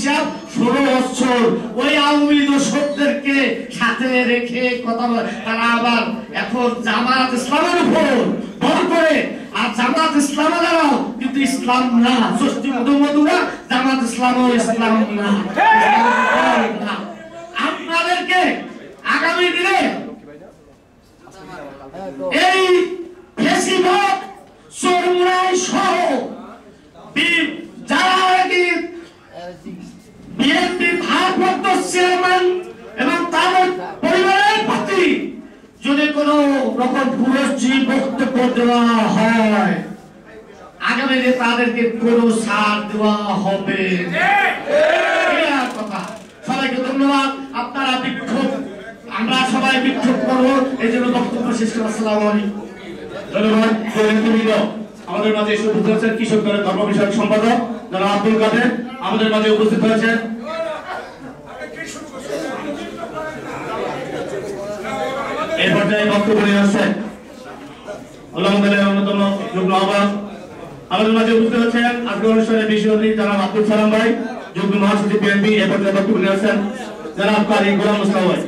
হিসাব 16 বছর ওই আওয়ামী দোষকদেরকে সাথে রেখে কথা বলে। তারা আবার এখন জামাত ইসলামের উপর ভর করে, আর জামাত ইসলাম দ্বারাও কিন্তু ইসলাম না, ষষ্ঠী মধুমধুরা জামাত ইসলামও ইসলাম না। আপনাদেরকে আগামী দিনে এই ফেসিবাদ চোরমুরাই সহ যারা বিএনপি ভারপ্রাপ্ত চেয়ারম্যান এবং তাদের পরিবারের প্রতি যদি কোনো রকম পুরস্কার বক্তব্য দেওয়া হয়, আগামী দিনে তাদেরকে কোনো ছাড় দেওয়া হবে কথা। সবাইকে ধন্যবাদ। আপনারা বিক্ষোভ, আমরা সবাই বিক্ষোভ করবো, এই জন্য বক্তব্য শেষ করবো। আসসালামু আলাইকুম। ধন্যবাদ। আমাদের মাঝে এসে উপস্থিত হয়েছেন কৃষক দলের ধর্ম বিষয়ক সম্পাদক জনাব আব্দুল কাদের আমাদের মাঝে উপস্থিত হয়েছেন। এই পর্যায়ে বক্তব্য নিয়ে আসছেন অন্যতম যুগ্ম আহ্বায়ক আমাদের মাঝে উপস্থিত হচ্ছেন আজকের অনুষ্ঠানের বিশেষ অতিথি জনাব আব্দুল সালাম ভাই, যুগ্ম মহাসচিব বিএনপি। এই পর্যায়ে বক্তব্য নিয়ে আসছেন জনাব কারি গোলাম মুস্তাফা ভাই।